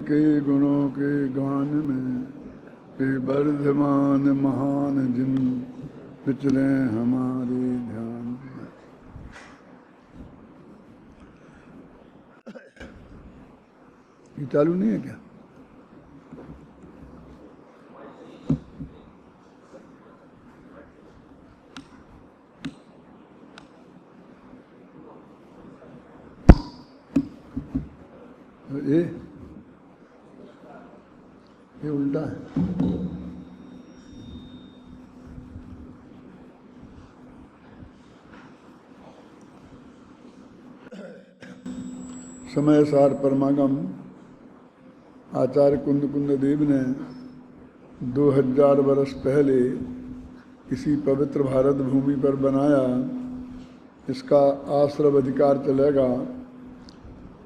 के गुणों के गान में वे वर्धमान महान जिन विचरे हमारे ध्यान में। ये चालू नहीं है क्या? ये उल्टा है। समय सार परमागम आचार्य कुंद देव ने 2000 वर्ष पहले इसी पवित्र भारत भूमि पर बनाया। इसका आश्रव अधिकार चलेगा।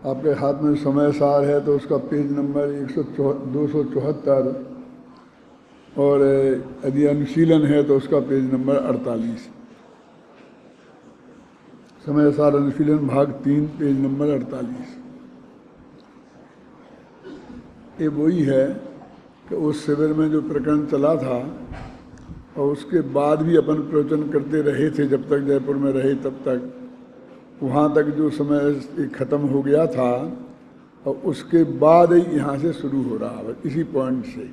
आपके हाथ में समय सार है तो उसका पेज नंबर 274 और यदि अनुशीलन है तो उसका पेज नंबर 48। समय सार अनुशीलन भाग 3 पेज नंबर 48। ये वही है कि उस शिविर में जो प्रकरण चला था और उसके बाद भी अपन प्रवचन करते रहे थे जब तक जयपुर में रहे, तब तक वहाँ तक जो समय ख़त्म हो गया था और उसके बाद ही यहाँ से शुरू हो रहा है इसी पॉइंट से।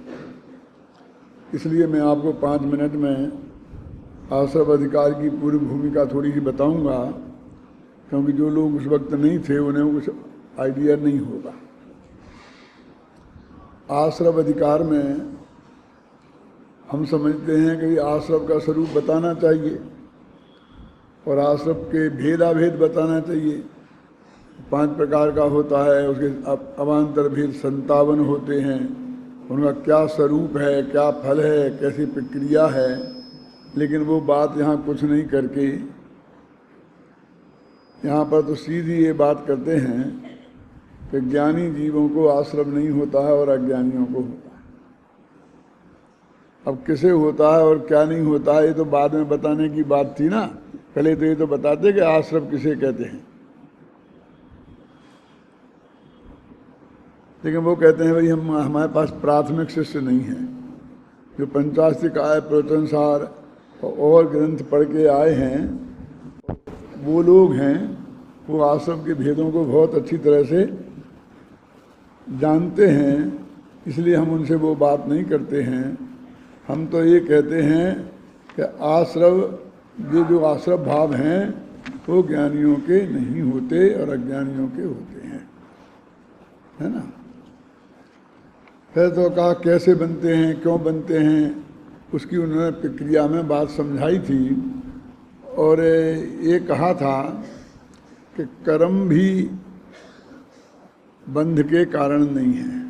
इसलिए मैं आपको 5 मिनट में आश्रव अधिकार की पूरी भूमिका थोड़ी सी बताऊंगा, क्योंकि जो लोग उस वक्त नहीं थे उन्हें कुछ आइडिया नहीं होगा। आश्रव अधिकार में हम समझते हैं कि आश्रव का स्वरूप बताना चाहिए और आश्रव के भेदाभेद बताना चाहिए। 5 प्रकार का होता है, उसके अवान्तर भेद 57 होते हैं। उनका क्या स्वरूप है, क्या फल है, कैसी प्रक्रिया है, लेकिन वो बात यहाँ कुछ नहीं करके यहाँ पर तो सीधी ये बात करते हैं कि ज्ञानी जीवों को आश्रव नहीं होता है और अज्ञानियों को होता है। अब किसे होता है और क्या नहीं होता है ये तो बाद में बताने की बात थी ना। पहले तो ये तो बताते कि आश्रव किसे कहते हैं, लेकिन वो कहते हैं भाई हमारे पास प्राथमिक शिष्य नहीं है। जो पंचास्तिक आय प्रवचन सार और ग्रंथ पढ़ के आए हैं वो लोग हैं, वो आश्रम के भेदों को बहुत अच्छी तरह से जानते हैं, इसलिए हम उनसे वो बात नहीं करते हैं। हम तो ये कहते हैं कि आश्रव जो आश्रव भाव हैं वो ज्ञानियों के नहीं होते और अज्ञानियों के होते हैं, है ना। फिर तो कहा कैसे बनते हैं, क्यों बनते हैं, उसकी उन्होंने प्रक्रिया में बात समझाई थी। और ये कहा था कि कर्म भी बंध के कारण नहीं है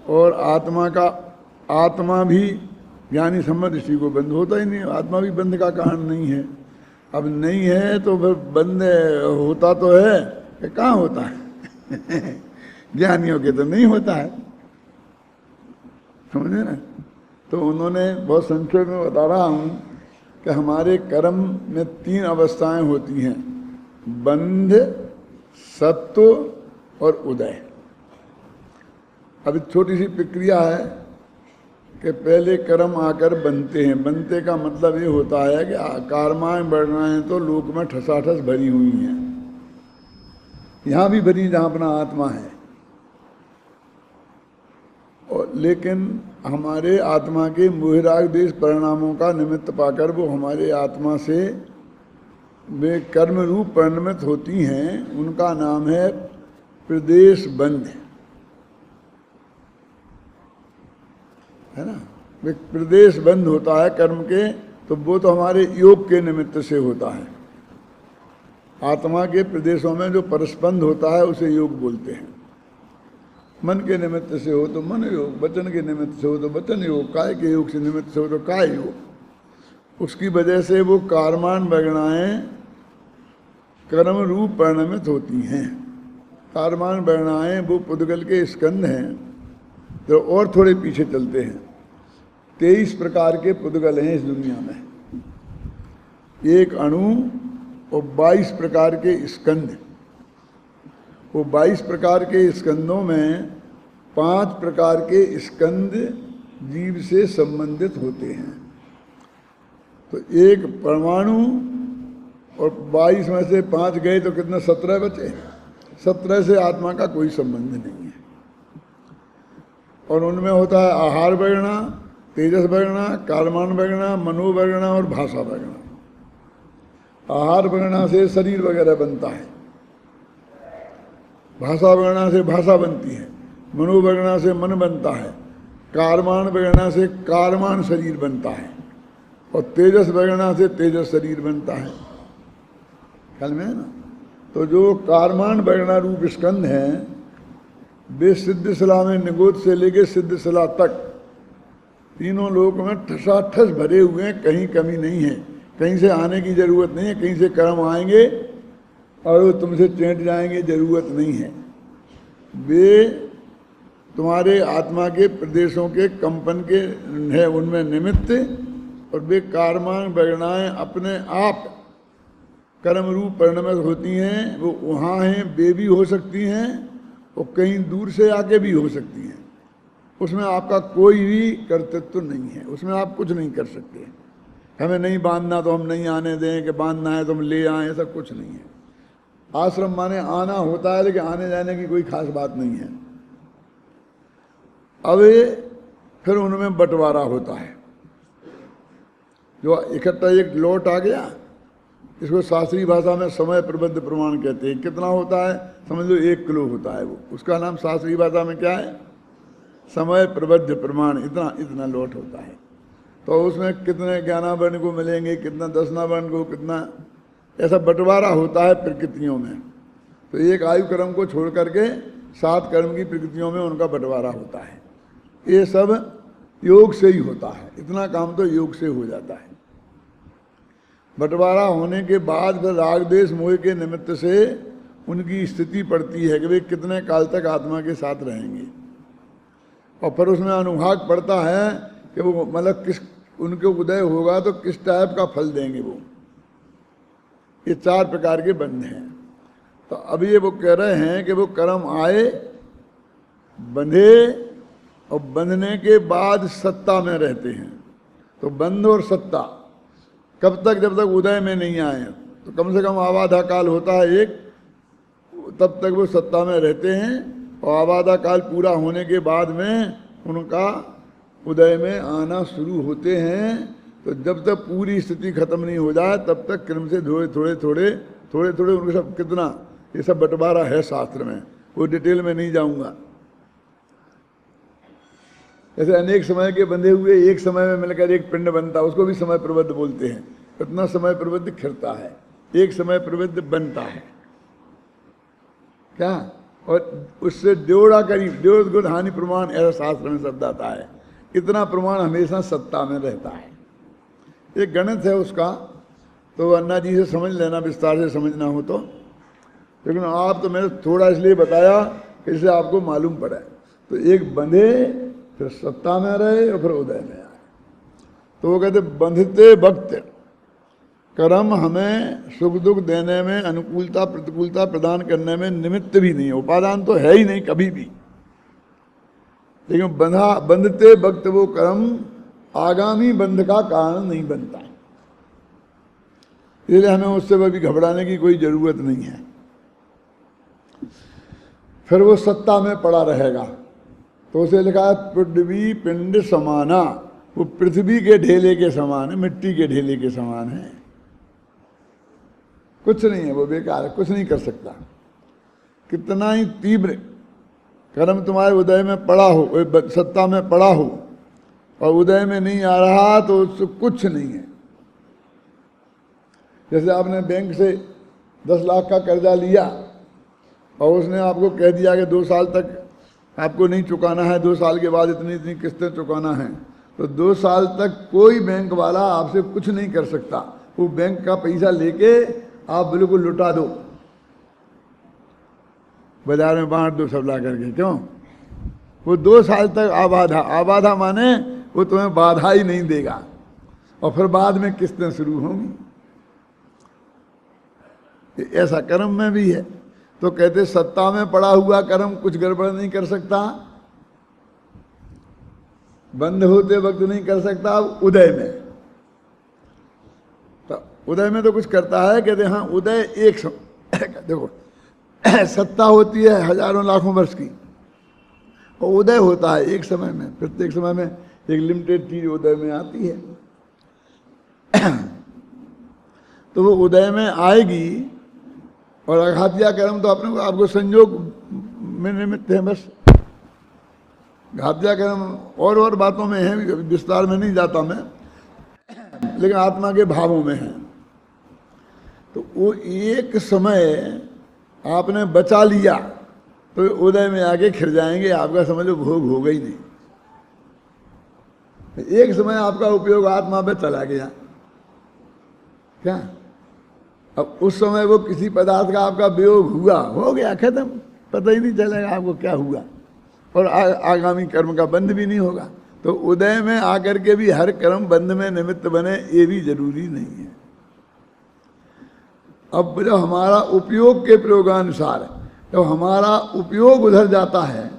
और आत्मा भी ज्ञानी सम्मत ऋषि को बंध होता ही नहीं। आत्मा भी बंध का कारण नहीं है। अब नहीं है तो फिर बंध होता तो है कि कहाँ होता है ज्ञानियों के तो नहीं होता है, समझे ना। तो उन्होंने बहुत संक्षेप में बता रहा हूँ कि हमारे कर्म में 3 अवस्थाएं होती हैं, बंध, सत्व और उदय। अब छोटी सी प्रक्रिया है कि पहले कर्म आकर बनते हैं। बनते का मतलब ये होता है कि कर्माएं बढ़नाएं तो लोक में ठसाठस भरी हुई हैं, यहाँ भी भरी जहाँ अपना आत्मा है। और लेकिन हमारे आत्मा के मोहराग देश परिणामों का निमित्त पाकर वो हमारे आत्मा से वे कर्म रूप परिणमित होती हैं, उनका नाम है प्रदेश बंध, है ना। वे प्रदेश बंध होता है कर्म के, तो वो तो हमारे योग के निमित्त से होता है। आत्मा के प्रदेशों में जो परस्पंद होता है उसे योग बोलते हैं। मन के निमित्त से हो तो मन योग, वचन के निमित्त से हो तो वचन योग, काय के योग से निमित्त से हो तो काय योग। उसकी वजह से वो कर्मान वर्णाएं कर्म रूप परिणमित होती हैं। कर्मान वर्णाएं वो पुद्गल के स्कंद हैं। तो और थोड़े पीछे चलते हैं, 23 प्रकार के पुद्गल हैं इस दुनिया में, एक अणु और 22 प्रकार के स्कंद। वो 22 प्रकार के स्कंदों में 5 प्रकार के स्कंद जीव से संबंधित होते हैं। तो एक परमाणु और 22 में से 5 गए तो कितने 17 बचे। 17 से आत्मा का कोई संबंध नहीं है। और उनमें होता है आहार वगैरह, तेजस वगैरह, कालमान वगैरह, मनो वगैरह और भाषा वगैरह। आहार वगैरह से शरीर वगैरह बनता है, भाषा वगैरह से भाषा बनती है, मनो वगैरह से मन बनता है, कारमान वगैरह से कारमान शरीर बनता है और तेजस वगैरह से तेजस शरीर बनता है। ख्याल में है ना। तो जो कारमान वगैरह रूप स्कंद हैं वे सिद्ध शिला में निगोद से लेके सिद्ध शिला तक तीनों लोक में ठसाठस भरे हुए हैं, कहीं कमी नहीं है। कहीं से आने की जरूरत नहीं है, कहीं से कर्म आएंगे और वो तुमसे चेंट जाएंगे, जरूरत नहीं है। वे तुम्हारे आत्मा के प्रदेशों के कंपन के है उनमें निमित्त, और वे कारमान वगैरह अपने आप कर्म रूप परिणमित होती हैं। वो वहाँ हैं, वे भी हो सकती हैं और कहीं दूर से आके भी हो सकती हैं। उसमें आपका कोई भी कर्तृत्व नहीं है, उसमें आप कुछ नहीं कर सकते। हमें नहीं बांधना तो हम नहीं आने दें, कि बांधना है तो हम ले आएँ, ऐसा कुछ नहीं है। आश्रम माने आना होता है, लेकिन आने जाने की कोई खास बात नहीं है। अब फिर उनमें बंटवारा होता है। जो इकट्ठा एक लौट आ गया, इसको शास्त्रीय भाषा में समय प्रबद्ध प्रमाण कहते हैं। कितना होता है समझ लो, 1 किलो होता है वो, उसका नाम शास्त्रीय भाषा में क्या है, समय प्रबद्ध प्रमाण। इतना इतना लौट होता है। तो उसमें कितने ज्ञानावर्ण को मिलेंगे, कितना दशनावर्ण को, कितना ऐसा बंटवारा होता है प्रकृतियों में। तो एक आयु क्रम को छोड़ करके 7 कर्म की प्रकृतियों में उनका बंटवारा होता है। ये सब योग से ही होता है, इतना काम तो योग से हो जाता है। बंटवारा होने के बाद फिर राग द्वेष मोह के निमित्त से उनकी स्थिति पड़ती है कि वे कितने काल तक आत्मा के साथ रहेंगे। और फिर उसमें अनुभाग पड़ता है कि वो मतलब किस उनके उदय होगा तो किस टाइप का फल देंगे वो। ये 4 प्रकार के बंध हैं। तो अब ये वो कह रहे हैं कि वो कर्म आए, बंधे और बंधने के बाद सत्ता में रहते हैं। तो बंध और सत्ता कब तक, जब तक उदय में नहीं आए। तो कम से कम आवाधा काल होता है एक, तब तक वो सत्ता में रहते हैं। और आवाधा काल पूरा होने के बाद में उनका उदय में आना शुरू होते हैं। तो जब तक पूरी स्थिति खत्म नहीं हो जाए तब तक क्रम से थोड़े थोड़े उनको सब कितना ये सब बंटवारा है शास्त्र में, वो डिटेल में नहीं जाऊंगा। ऐसे अनेक समय के बंधे हुए एक समय में मिलकर एक पिंड बनता, उसको भी समय प्रबद्ध बोलते हैं। कितना समय प्रबद्ध खिरता है, एक समय प्रबद्ध बनता है क्या। और उससे ड्योढ़ा करीब, ड्योढ़ गुण हानि प्रमाण, ऐसा शास्त्र में शब्द आता है। इतना प्रमाण हमेशा सत्ता में रहता है। एक गणित है उसका, तो अन्ना जी से समझ लेना, विस्तार से समझना हो तो। लेकिन आप तो मैंने थोड़ा इसलिए बताया कि इससे आपको मालूम पड़ा। तो एक बंधे, फिर सत्ता में रहे और फिर उदय में आए। तो वो कहते बंधते वक्त कर्म हमें सुख दुख देने में, अनुकूलता प्रतिकूलता प्रदान करने में निमित्त भी नहीं है। उपादान तो है ही नहीं कभी भी। लेकिन बंधते वक्त वो कर्म आगामी बंध का कारण नहीं बनता है। इसलिए हमें उससे भी घबराने की कोई जरूरत नहीं है। फिर वो सत्ता में पड़ा रहेगा। तो उसे लिखा है पृथ्वी पिंड समाना। वो पृथ्वी के ढेले के समान है, मिट्टी के ढेले के समान है। कुछ नहीं है, वो बेकार है, कुछ नहीं कर सकता। कितना ही तीव्र कर्म तुम्हारे उदय में पड़ा हो, सत्ता में पड़ा हो, और उदय में नहीं आ रहा तो उससे कुछ नहीं है। जैसे आपने बैंक से 10 लाख का कर्जा लिया और उसने आपको कह दिया कि 2 साल तक आपको नहीं चुकाना है, 2 साल के बाद इतनी इतनी किस्तें चुकाना है। तो 2 साल तक कोई बैंक वाला आपसे कुछ नहीं कर सकता। वो बैंक का पैसा लेके आप बिल्कुल लुटा दो, बाजार में बांट दो सब ला करके। क्यों? वो 2 साल तक आबाधा माने वो तुम्हें बाधा ही नहीं देगा, और फिर बाद में किस्तें शुरू होंगी। ऐसा कर्म में भी है। तो कहते सत्ता में पड़ा हुआ कर्म कुछ गड़बड़ नहीं कर सकता, बंद होते वक्त नहीं कर सकता, उदय में, तो उदय में तो कुछ करता है। कहते हाँ उदय एक देखो सत्ता होती है हजारों लाखों वर्ष की, और उदय होता है एक समय में, प्रत्येक समय में एक लिमिटेड चीज उदय में आती है। तो वो उदय में आएगी, और अघातिया कर्म तो अपने को आपको संयोग में निमित्त है बस। घातिया कर्म और बातों में है, विस्तार में नहीं जाता मैं, लेकिन आत्मा के भावों में है। तो वो एक समय आपने बचा लिया तो उदय में आके खिर जाएंगे, आपका समझ लो भोग होगा ही नहीं। एक समय आपका उपयोग आत्मा पे चला गया क्या, अब उस समय वो किसी पदार्थ का आपका वियोग हुआ, हो गया, खत्म, पता ही नहीं चलेगा आपको क्या हुआ, और आगामी कर्म का बंध भी नहीं होगा। तो उदय में आकर के भी हर कर्म बंध में निमित्त बने, ये भी जरूरी नहीं है। अब जब हमारा उपयोग के प्रयोगानुसार जब हमारा उपयोग उधर जाता है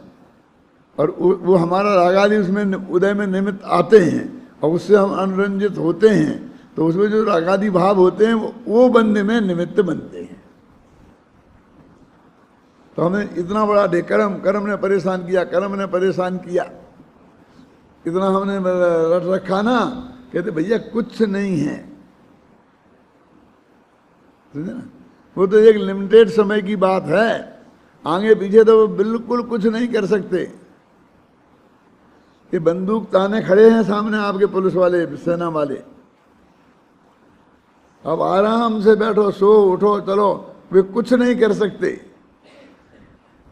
और वो हमारा रागादि उसमें उदय में निमित्त आते हैं और उससे हम अनुरंजित होते हैं, तो उसमें जो रागादि भाव होते हैं वो बंधे में निमित्त बनते हैं। तो हमें इतना बड़ा कर्म ने परेशान किया, कर्म ने परेशान किया, इतना हमने रट रखा ना, कहते भैया कुछ नहीं है, समझे ना, वो तो एक लिमिटेड समय की बात है, आगे पीछे तो वो बिल्कुल कुछ नहीं कर सकते। ये बंदूक ताने खड़े हैं सामने आपके, पुलिस वाले, सेना वाले, अब आराम से बैठो, सो उठो, चलो, वे कुछ नहीं कर सकते।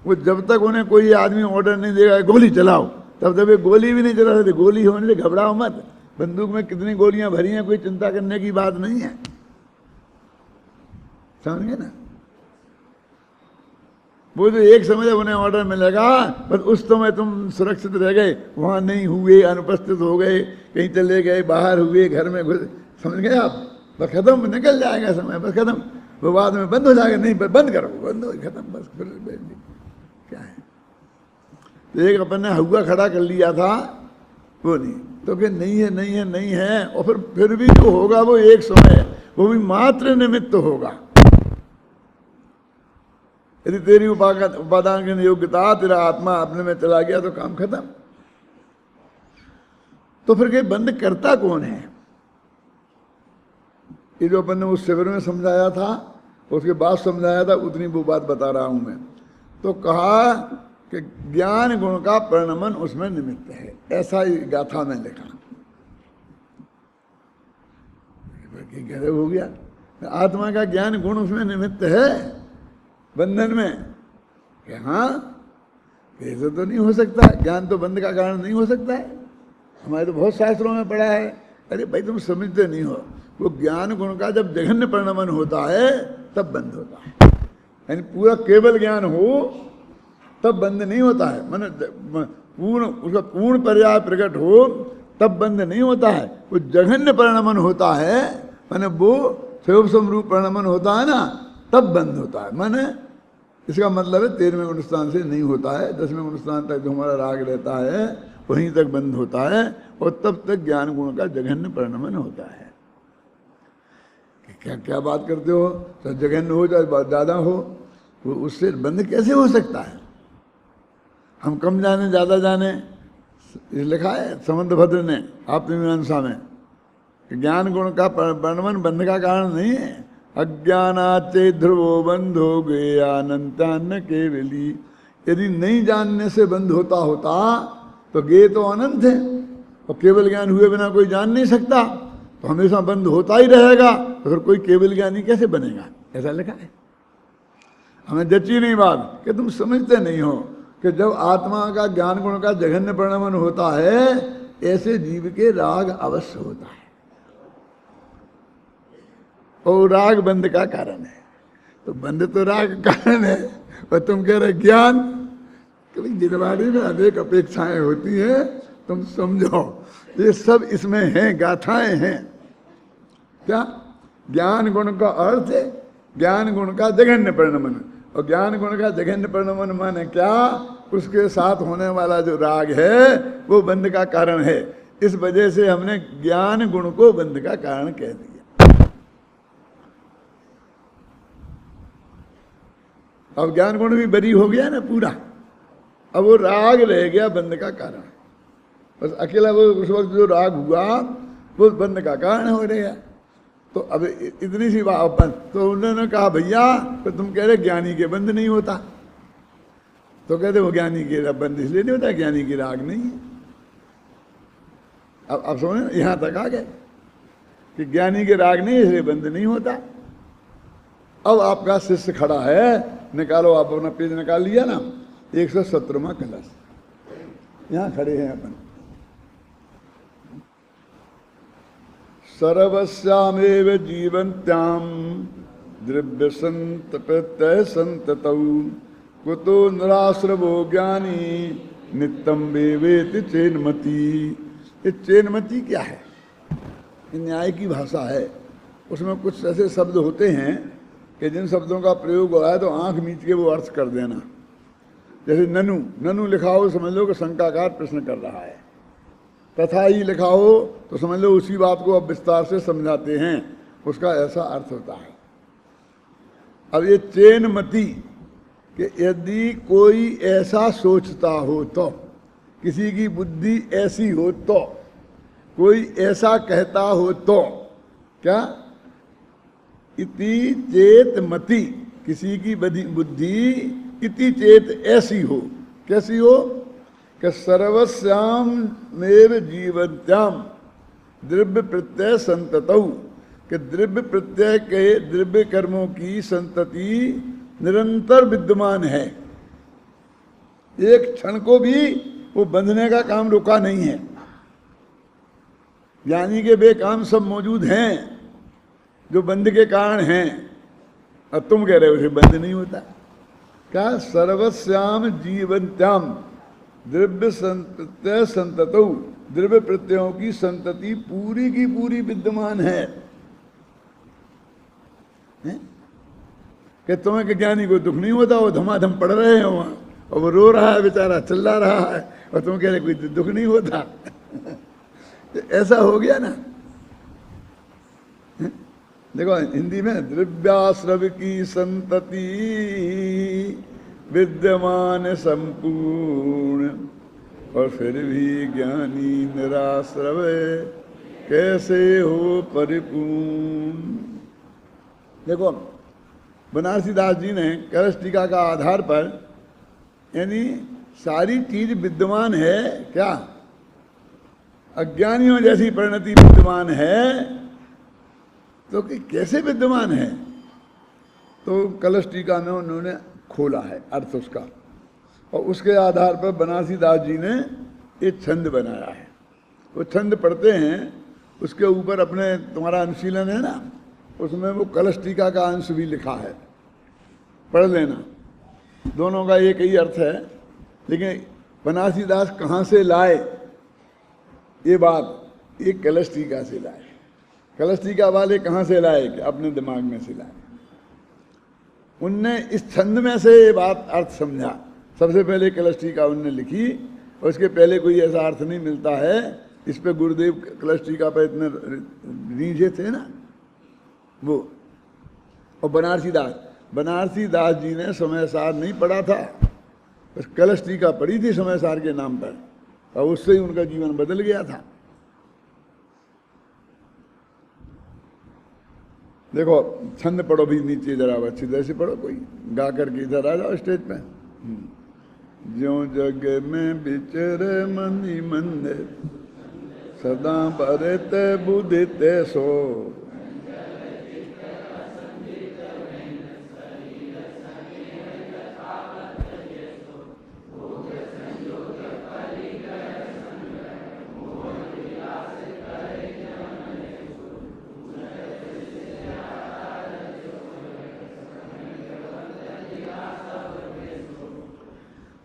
वो जब तक उन्हें कोई आदमी ऑर्डर नहीं देगा गोली चलाओ, तब तक वे गोली भी नहीं चला सकते। गोली होने से घबराओ मत, बंदूक में कितनी गोलियां भरी हैं, कोई चिंता करने की बात नहीं है, समझ गए ना। वो जो एक समय जब उन्हें ऑर्डर मिलेगा, बस उस समय तुम सुरक्षित रह गए, वहां नहीं हुए, अनुपस्थित हो गए, कहीं चले गए, बाहर हुए, घर में घुस, समझ गए आप, बस खत्म, निकल जाएगा समय, बस खत्म, वो बाद में बंद हो जाएगा, नहीं बंद करो, बंद हो खत्म, बस फिर क्या है। तो एक अपन ने हुआ खड़ा कर लिया था, वो नहीं, तो कि नहीं है, नहीं है, नहीं है, और फिर भी जो होगा वो एक समय, वो भी मात्र निमित्त होगा। यदि तेरी उपादान की योग्यता, तेरा आत्मा अपने में चला गया तो काम खत्म। तो फिर कहीं बंद करता कौन है? ये जो अपन ने उस शिविर में समझाया था, उसके बाद समझाया था, उतनी वो बात बता रहा हूं मैं। तो कहा कि ज्ञान गुण का परिणमन उसमें निमित्त है, ऐसा ही गाथा में लिखा। गहरे हो गया, आत्मा का ज्ञान गुण उसमें निमित्त है बंधन में, कि हाँ ऐसा तो नहीं हो सकता, ज्ञान तो बंध का कारण नहीं हो सकता है। हमारे तो बहुत शास्त्रों में पढ़ा है। अरे भाई तुम समझते नहीं हो, वो ज्ञान गुण का जब जघन्य परिणमन होता है तब बंद होता है, यानी पूरा केवल ज्ञान हो तब बंद नहीं होता है, माने पूर्ण उसका पूर्ण पर्याय प्रकट हो तब बंद नहीं होता है। वो जघन्य परिणमन होता है, माने वो स्वयं समरूप परिणमन होता है ना, तब बंद होता है। माने इसका मतलब है 13वें गुणस्थान से नहीं होता है, 10वें गुणस्थान तक जो हमारा राग रहता है वहीं तक बंद होता है, और तब तक ज्ञान गुण का जघन्य परिणमन होता है। क्या क्या बात करते हो, तो जघन्य हो चाहे ज़्यादा हो, वो उससे बंद कैसे हो सकता है? हम कम जाने ध्यादा जाने, लिखा है समंतभद्र ने आत्ममीमांसा में, ज्ञान गुण का परिणमन बंध का कारण नहीं है। अज्ञानाचे ध्रुवो बंधो ज्ञानंतान्न केवली, यदि नहीं जानने से बंद होता तो गे तो अनंत है, और केवल ज्ञान हुए बिना कोई जान नहीं सकता, तो हमेशा बंद होता ही रहेगा, तो फिर कोई केवल ज्ञानी कैसे बनेगा? ऐसा लिखा है। हमें जची नहीं बात कि तुम समझते नहीं हो कि जब आत्मा का ज्ञान गुण का जघन्य परिणमन होता है, ऐसे जीव के राग अवश्य होता है, और राग बंद का कारण है। तो बंद तो राग का कारण है, और तुम कह रहे ज्ञान, कभी जिनवाड़ी में अनेक अपेक्षाएं होती हैं, तुम समझो ये सब इसमें हैं, गाथाएं हैं। क्या ज्ञान गुण का अर्थ है? ज्ञान गुण का जघन्य परिणमन, और ज्ञान गुण का जघन्य परिणमन माने क्या, उसके साथ होने वाला जो राग है वो बंध का कारण है। इस वजह से हमने ज्ञान गुण को बंध का कारण कह दिया। अब ज्ञान गुण भी बरी हो गया ना पूरा, अब वो राग रह गया बंध का कारण। बस अकेला वो उस वक्त जो राग हुआ वो बंध का कारण हो रहा है। तो अब इतनी सी बात, तो उन्होंने कहा भैया तो तुम कह रहे ज्ञानी के बंध नहीं होता, तो कहते वो ज्ञानी के बंध इसलिए नहीं होता, ज्ञानी की राग नहीं है। अब समझे, यहां तक आ गए कि ज्ञानी के राग नहीं इसलिए बंध नहीं होता। अब आपका शिष्य खड़ा है, निकालो, आप अपना पेज निकाल लिया ना, 117वां कलश, यहां खड़े हैं अपन। सर्वस्यामेव जीवन्त्याम द्रव्य संत प्रत्यय संततौ कुतो निराश्रवो ज्ञानी नित्यम वेवेति चेन्मति। ये चेन्मति क्या है? न्याय की भाषा है, उसमें कुछ ऐसे शब्द होते हैं कि जिन शब्दों का प्रयोग हो रहा है तो आंख मीच के वो अर्थ कर देना। जैसे ननु, ननु लिखा हो समझ लो कि शंकाकार प्रश्न कर रहा है, तथा ही लिखा हो तो समझ लो उसी बात को अब विस्तार से समझाते हैं, उसका ऐसा अर्थ होता है। अब ये चेन्मति कि यदि कोई ऐसा सोचता हो तो, किसी की बुद्धि ऐसी हो तो, कोई ऐसा कहता हो तो, क्या इति चेत मति, किसी की बुद्धि इति चेत ऐसी हो, कैसी हो कि सर्वस्याम मेव जीवन्त्याम द्रव्य प्रत्यय संततौ, कि द्रव्य प्रत्यय के द्रव्य कर्मों की संतति निरंतर विद्यमान है, एक क्षण को भी वो बंधने का काम रुका नहीं है। यानी कि वे काम सब मौजूद हैं जो बंध के कारण हैं, और तुम कह रहे हो उसे बंध नहीं होता। क्या सर्वस्याम जीवन्त्याम द्रव्य प्रत्यय संततौ, द्रव्य प्रत्ययों की संतति पूरी की पूरी विद्यमान है। कि तुम्हें कि ज्ञानी को दुख नहीं होता, वो धमाधम पड़ रहे हैं वहां और वो रो रहा है बेचारा, चिल्ला रहा है, और तुम कह रहे कोई दुख नहीं होता। तो ऐसा हो गया ना। देखो हिंदी में द्रव्याश्रव की संतति विद्यमान संपूर्ण, और फिर भी ज्ञानी निराश्रव कैसे हो परिपूर्ण। देखो बनारसी दास जी ने कलश टीका का आधार पर, यानी सारी चीज विद्यमान है क्या, अज्ञानियों जैसी परिणति विद्यमान है, तो कि कैसे विद्यमान है, तो कलश टीका में उन्होंने खोला है अर्थ उसका, और उसके आधार पर बनारसी दास जी ने एक छंद बनाया है। वो छंद पढ़ते हैं, उसके ऊपर अपने तुम्हारा अनुशीलन है ना, उसमें वो कलश टीका का अंश भी लिखा है, पढ़ लेना। दोनों का एक ही अर्थ है, लेकिन बनारसी दास कहाँ से लाए ये बात, ये कलश टीका से लाए। कलश टीका वाले कहाँ से लाए कि अपने दिमाग में से लाए। उनने इस छंद में से ये बात अर्थ समझा। सबसे पहले कलश टीका उनने लिखी, और इसके पहले कोई ऐसा अर्थ नहीं मिलता है। इस पे गुरुदेव कलश टीका पर इतने रीझे थे ना वो। और बनारसी दास जी ने समय सार नहीं पढ़ा था, बस कलश टीका पढ़ी थी समय सार के नाम पर, और उससे ही उनका जीवन बदल गया था। देखो छंद पढ़ो भी नीचे जरा अच्छी तरह से पढ़ो, कोई गा करके इधर आ जाओ स्टेज पे। ज्यों जग में विचर मनि मंदिर, सदा भरत बुदित सो,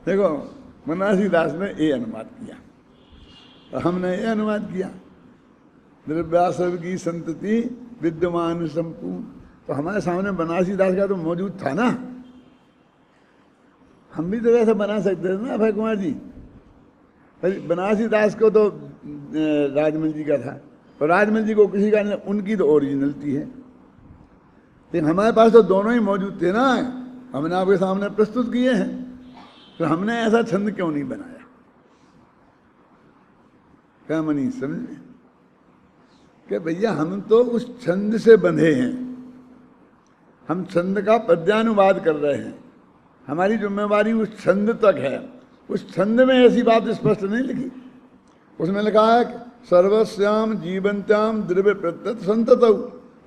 देखो बनारसी दास ने ये अनुवाद किया और हमने ये अनुवाद किया, द्रव्याश्रव की संतति विद्यमान संपूर्ण। तो हमारे सामने बनारसी दास का तो मौजूद था ना, हम भी तो वैसा बना सकते थे ना अभय कुमार जी। बनारसी दास को तो राजमल जी का था, और राजमल जी को किसी का नहीं, उनकी तो ओरिजिनलिटी है। लेकिन हमारे पास तो दोनों ही मौजूद थे ना, हमने आपके सामने प्रस्तुत किए हैं, तो हमने ऐसा छंद क्यों नहीं बनाया? क्या मनीष समझे कि भैया हम तो उस छंद से बंधे हैं, हम छंद का पद्यानुवाद कर रहे हैं, हमारी जिम्मेवारी उस छंद तक है। उस छंद में ऐसी बात स्पष्ट नहीं लिखी, उसमें लिखा है सर्वस्याम जीवंत्याम द्रव्य प्रत्यत संततौ,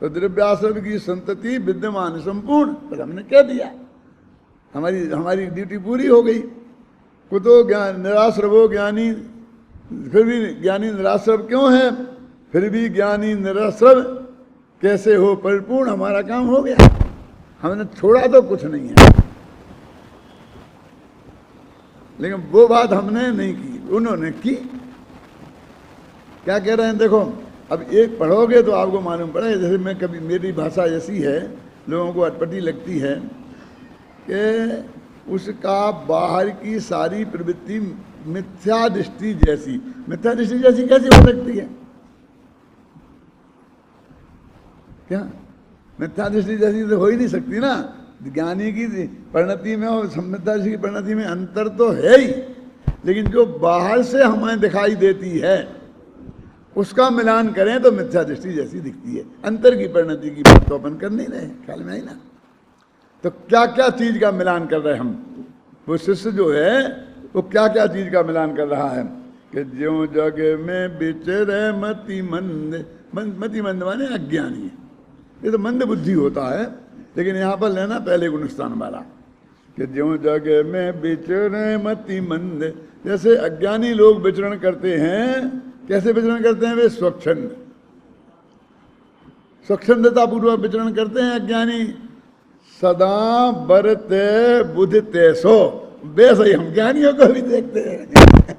तो द्रव्याश्रम की संतति विद्यमान संपूर्ण, बस हमने कह दिया, हमारी ड्यूटी पूरी हो गई। कुतो ज्ञान निराश्रवो ज्ञानी, फिर भी ज्ञानी निराश्रव क्यों है? फिर भी ज्ञानी निराश्रव कैसे हो परिपूर्ण? हमारा काम हो गया, हमने छोड़ा तो कुछ नहीं है। लेकिन वो बात हमने नहीं की, उन्होंने की। क्या कह रहे हैं देखो, अब एक पढ़ोगे तो आपको मालूम पड़ेगा। जैसे मैं कभी, मेरी भाषा ऐसी है, लोगों को अटपटी लगती है कि उसका बाहर की सारी प्रवृत्ति मिथ्या दृष्टि जैसी। मिथ्या दृष्टि जैसी कैसी हो सकती है? क्या मिथ्या दृष्टि जैसी तो हो ही नहीं सकती ना। ज्ञानी की परिणति में और मिथ्या दृष्टि की परिणति में अंतर तो है ही, लेकिन जो बाहर से हमें दिखाई देती है उसका मिलान करें तो मिथ्या दृष्टि जैसी दिखती है। अंतर की परिणति की बात तो अपन कर नहीं रहे, ख्याल में आई ना। तो क्या क्या चीज का मिलान कर रहे हैं हम? वो शिष्य जो है वो क्या क्या चीज का मिलान कर रहा है कि ज्यों जग में बिचरे मति मंद, मति मंद माने अज्ञानी। ये तो मंद बुद्धि होता है, लेकिन यहाँ पर लेना पहले गुणस्थान वाला कि ज्यों जग में विचरण मति मंद, जैसे अज्ञानी लोग विचरण करते हैं। कैसे विचरण करते हैं? वे स्वच्छंद, स्वच्छंदता पूर्वक विचरण करते हैं अज्ञानी। सदा बरते बुध तेसो, वैसे ही हम ज्ञानियों को भी देखते हैं।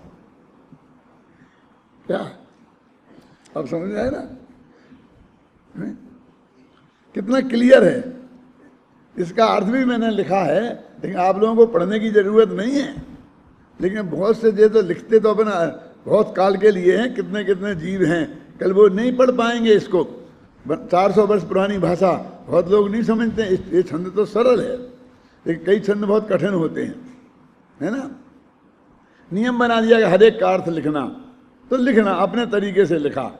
क्या अब समझ आए ना? कितना क्लियर है। इसका अर्थ भी मैंने लिखा है, लेकिन आप लोगों को पढ़ने की जरूरत नहीं है। लेकिन बहुत से जो तो लिखते तो अपना बहुत काल के लिए हैं, कितने कितने जीव हैं, कल वो नहीं पढ़ पाएंगे इसको। 400 वर्ष पुरानी भाषा बहुत लोग नहीं समझते। ये छंद तो सरल है, लेकिन कई छंद बहुत कठिन होते हैं, है ना। नियम बना दिया कि हर एक का अर्थ लिखना, तो लिखना अपने तरीके से लिखा।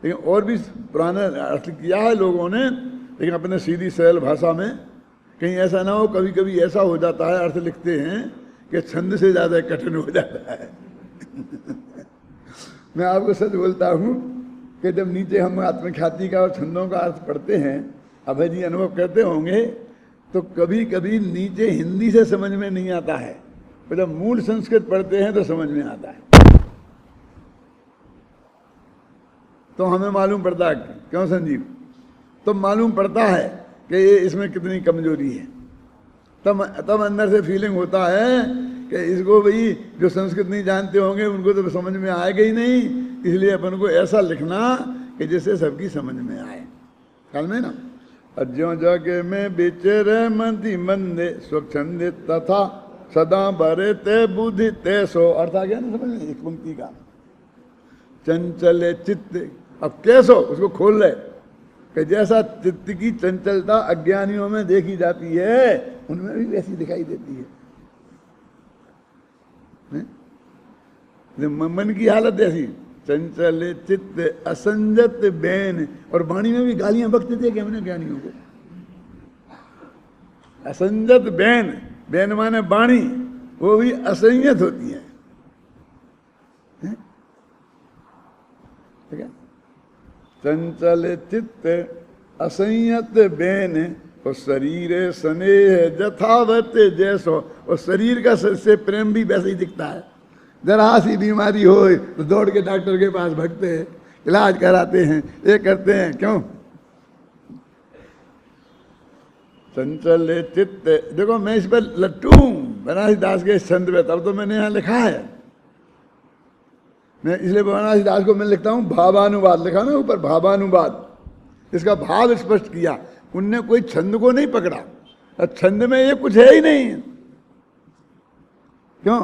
लेकिन और भी पुराने अर्थ किया है लोगों ने, लेकिन अपने सीधी सरल भाषा में। कहीं ऐसा ना हो, कभी कभी ऐसा हो जाता है अर्थ लिखते हैं कि छंद से ज़्यादा कठिन हो जाता है। मैं आपको सच बोलता हूँ कि जब नीचे हम आत्मख्याति का और छंदों का अर्थ पढ़ते हैं, अभय जी अनुभव करते होंगे, तो कभी कभी नीचे हिंदी से समझ में नहीं आता है, और जब मूल संस्कृत पढ़ते हैं तो समझ में आता है। तो हमें मालूम पड़ता है, क्यों संजीव? तो मालूम पड़ता है कि ये इसमें कितनी कमजोरी है। तब अंदर से फीलिंग होता है कि इसको भाई जो संस्कृत नहीं जानते होंगे उनको तो समझ में आएगा ही नहीं, इसलिए अपन को ऐसा लिखना कि जिससे सबकी समझ में आए। ख्याल में ना। ज्यों जग में विचरे मति मंदे स्वच्छंदे तथा सदा बरे ते बुद्धि ते सो। अर्थ आ गया ना समझ में? एक पंक्ति का चंचले चित्त। अब कैसो उसको खोल रहे कि जैसा चित्त की चंचलता अज्ञानियों में देखी जाती है, उनमें भी वैसी दिखाई देती है। मन की हालत ऐसी, चंचल चित्त असंजत बैन। और वाणी में भी गालियां बकते थे कि हमने ज्ञानियों को। असंजत बैन, बैन माने वाणी, वो भी असंयत होती है। ठीक है। चंचल चित्त असंयत बैन और शरीर स्नेह जथावत जैसो। और शरीर का से प्रेम भी वैसे ही दिखता है। जरा सी बीमारी हो तो दौड़ के डॉक्टर के पास भागते हैं, इलाज कराते हैं, ये करते हैं। क्यों? चंचल चित्त। देखो मैं इस पर लट्टू हूं बनारसी दास के छंद में, तब तो मैंने यहाँ लिखा है। मैं इसलिए बनारसी दास को मैं लिखता हूँ भावानुवाद। लिखा ना ऊपर भावानुवाद, इसका भाव स्पष्ट किया। उनने कोई छंद को नहीं पकड़ा, छंद में ये कुछ है ही नहीं। क्यों?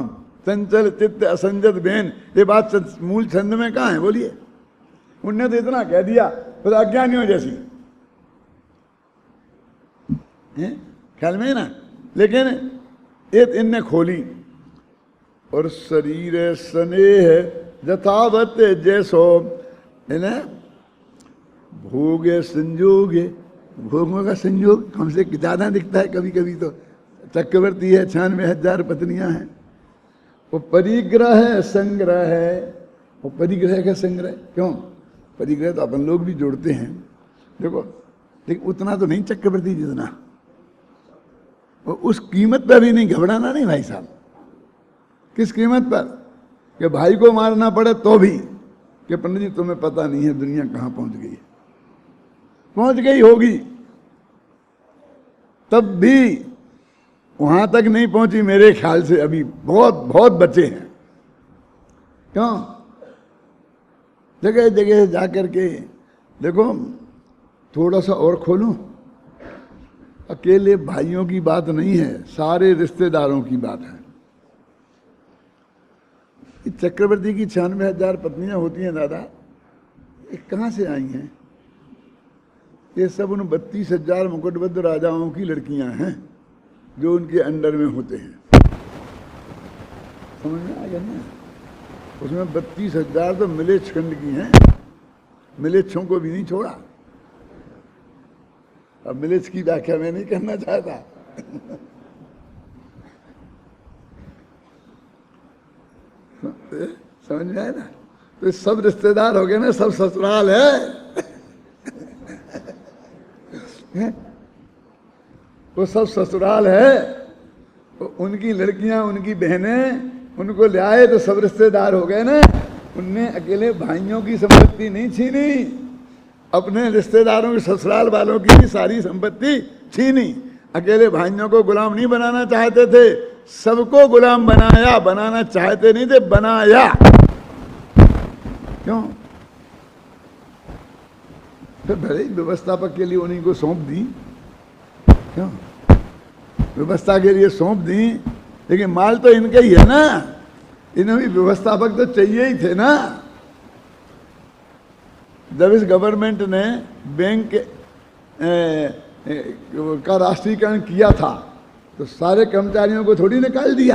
चंचल चित्त असंजत बेन, ये बात मूल छंद में कहाँ है बोलिए? उनने तो इतना कह दिया, तो अज्ञानियों जैसी ख्याल में है ना। लेकिन ये इनने खोली, और शरीर स्नेह यथावत जैसो, है ना, भोगे संजोगे, भोगों का संयोग हमसे ज्यादा दिखता है कभी कभी। तो चक्रवर्ती है, 96,000 पत्नियां हैं। वो परिग्रह है, संग्रह है। वो परिग्रह का संग्रह क्यों? परिग्रह तो अपन लोग भी जोड़ते हैं, देखो, लेकिन उतना तो नहीं चक्रवर्ती जितना। वो उस कीमत पर भी नहीं घबराना नहीं भाई साहब। किस कीमत पर? कि भाई को मारना पड़े तो भी, कि पंडित जी तुम्हें पता नहीं है दुनिया कहां पहुंच गई है। पहुंच गई होगी, तब भी वहां तक नहीं पहुंची मेरे ख्याल से। अभी बहुत बहुत बचे हैं। क्यों? जगह जगह जाकर के देखो, थोड़ा सा और खोलूं, अकेले भाइयों की बात नहीं है, सारे रिश्तेदारों की बात है। चक्रवर्ती की 96,000 पत्नियां होती हैं दादा, ये कहां से आई हैं? ये सब उन 32,000 मुकुटबद्ध राजाओं की लड़कियां हैं जो उनके अंडर में होते हैं। समझ में आ गया ना? उसमें 32,000 तो मिलेच्छ खंड की हैं, मिलेच्छों को भी नहीं छोड़ा। अब मिलेच्छ की व्याख्या मैं नहीं करना चाहता। समझ में आया ना? तो सब रिश्तेदार हो गए ना, सब ससुराल है। वो सब ससुराल है। तो उनकी लड़कियां, उनकी बहनें, उनको ले आए तो सब रिश्तेदार हो गए ना। उनने अकेले भाइयों की संपत्ति नहीं छीनी, अपने रिश्तेदारों के ससुराल वालों की भी सारी संपत्ति छीनी। अकेले भाइयों को गुलाम नहीं बनाना चाहते थे, सबको गुलाम बनाया। बनाना चाहते नहीं थे, बनाया। क्यों? फिर भले ही व्यवस्थापक के लिए उन्हीं को सौंप दी। क्यों? व्यवस्था के लिए सौंप दी, लेकिन माल तो इनका ही है ना। इन्हें भी व्यवस्थापक तो चाहिए ही थे ना। जब इस गवर्नमेंट ने बैंक का राष्ट्रीयकरण किया था, तो सारे कर्मचारियों को थोड़ी निकाल दिया।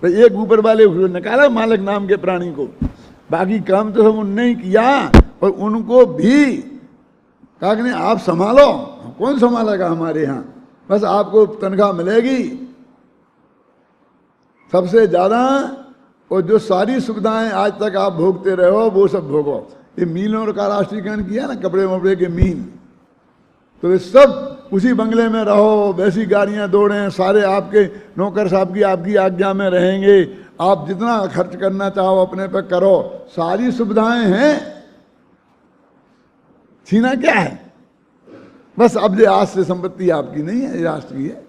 तो एक ऊपर वाले निकाला मालिक नाम के प्राणी को, बाकी काम तो सब उनने ही किया। और उनको भी कहा कि नहीं आप संभालो। कौन संभालेगा हमारे यहाँ? बस आपको तनख्वाह मिलेगी सबसे ज्यादा, और जो सारी सुविधाएं आज तक आप भोगते रहे हो वो सब भोगो। ये मीलों का राष्ट्रीयकरण किया ना, कपड़े वपड़े के मील, तो ये सब उसी बंगले में रहो, वैसी गाड़ियां दौड़ें, सारे आपके नौकर साहब की आपकी आज्ञा में रहेंगे। आप जितना खर्च करना चाहो अपने पे करो, सारी सुविधाएं हैं। छीना क्या है? बस अब ये आज से संपत्ति आपकी नहीं है, राष्ट्र की है।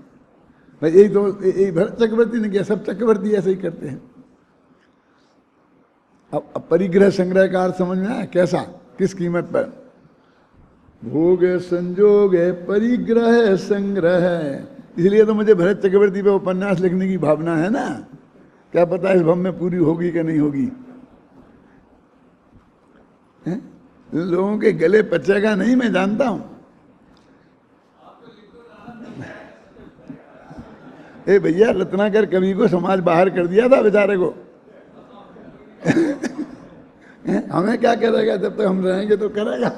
यही तो यही भरत चक्रवर्ती ने किया, सब चक्रवर्ती ऐसे ही करते हैं। अब परिग्रह संग्रह का अर्थ समझ में आया? कैसा, किस कीमत पर? भोग संजोग परिग्रह संग्रह। इसलिए तो मुझे भरत चक्रवर्ती पे उपन्यास लिखने की भावना है ना। क्या पता इस भव में पूरी होगी कि नहीं होगी। लोगों के गले पचेगा नहीं, मैं जानता हूं। ए भैया, रत्नाकर कवि को समाज बाहर कर दिया था बेचारे को। हमें क्या करेगा? जब तक हम रहेंगे तो करेगा।